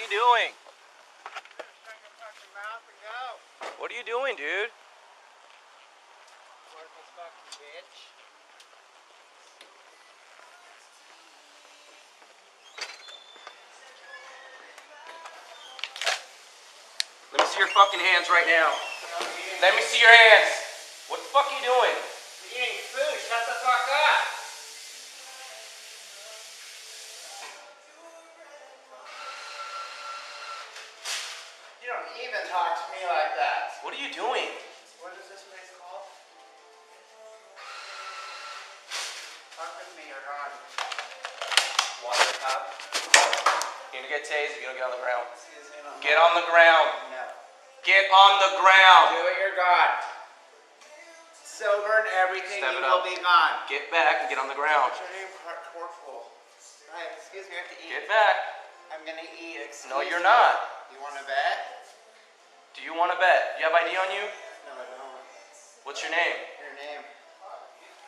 you doing? What are you doing, dude? Let me see your fucking hands right now. Let me see your hands. What the fuck are you doing? You're eating food. Shut the fuck up. You don't even talk to me like that. What are you doing? What is this place called? Talk with me or gone. Water cup. You're gonna get tased, you're gonna get on the ground. Excuse me, no. Get on the ground. No. Get on the ground. Do it, you're gone. Sober and everything, Step you it will up. be gone. Get back and get on the ground. What's your name? Corporal. Hi, excuse me, I have to eat. Get back. I'm gonna eat. Excuse No, you're me. not. You want to bet? Do you want to bet? You have ID on you? No, I don't. What's your name? Your name.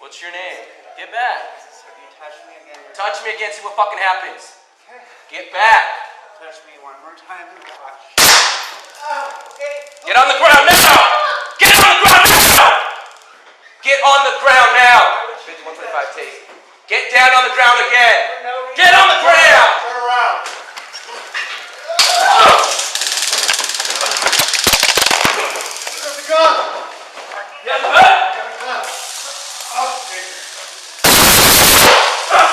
What's your name? Get back. You touch me again. Touch me again, see what fucking happens. Okay. Get back. Touch me one more time and watch. Get on the ground now! Get on the ground now! Get on the ground now! 5125 Tase. Get down on the ground again! Get on the ground! Turn around. There's a gun. You have a gun? There's a gun. Oh, Taser. Stop!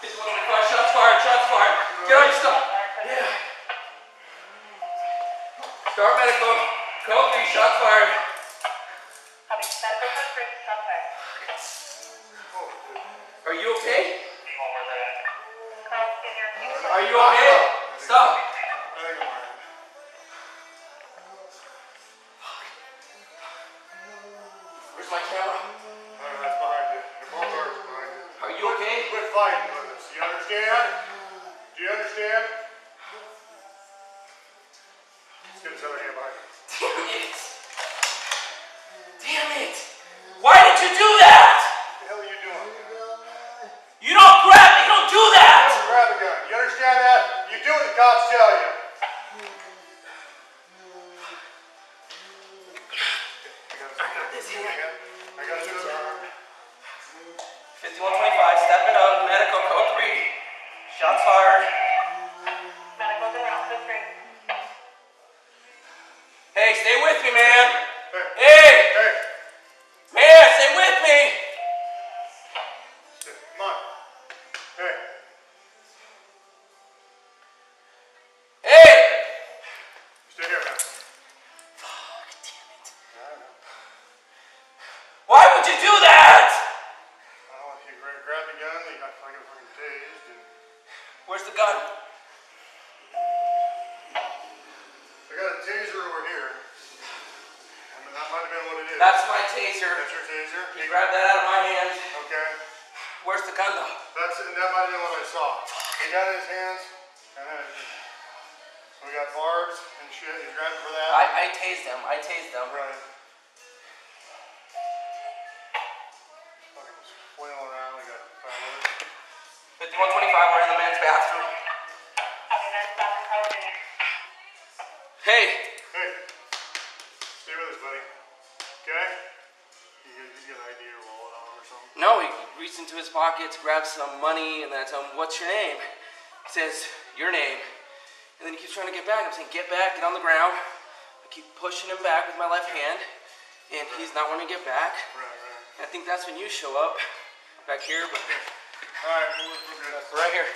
5125, shots fired, shots fired. Get on your stuff. Yeah. Start medical. Code 3, shots fired. Are you okay? Are you okay? Stop. Where's my camera? That's behind you. Your both arms behind you. Are you okay? Quit fighting with us. You understand? Do you understand? Let's get his other hand behind you. Damn it! Damn it! Why did you do that? What the hell are you doing? You don't grab me, you don't do that! Don't grab the gun. You understand that? You do what the cops tell you. I got this hand. I got you. 5125, step it up, medical code 3. Shots fired. Hey, stay with me, man. Hey! Hey. Man, stay with me! Come on. Hey. Hey! Stay here, man. Fuck, damn it. Why would you do that? I don't know if you grab the gun, you got fucking tased. And Where's the gun? I got a taser over here. I mean, that might have been what it is. That's my taser. That's your taser? You grabbed that out of my hand. Okay. Where's the gun though? That's it, and that might have been what I saw. He got it in his hands, and then we got barbs and shit. He's grabbing for that. I tased them. I tased them. Right. Fucking flailing around. We got 5125, we're in the men's bathroom. Hey! Hey, stay with us, buddy. Okay? He's got an ID or wallet on him or something. No, he reached into his pockets, grabbed some money, and then I tell him, what's your name? He says, your name. And then he keeps trying to get back. I'm saying, get back, get on the ground. I keep pushing him back with my left hand, and he's not wanting to get back. Right. And I think that's when you show up, back here. But Alright, we're good. right here.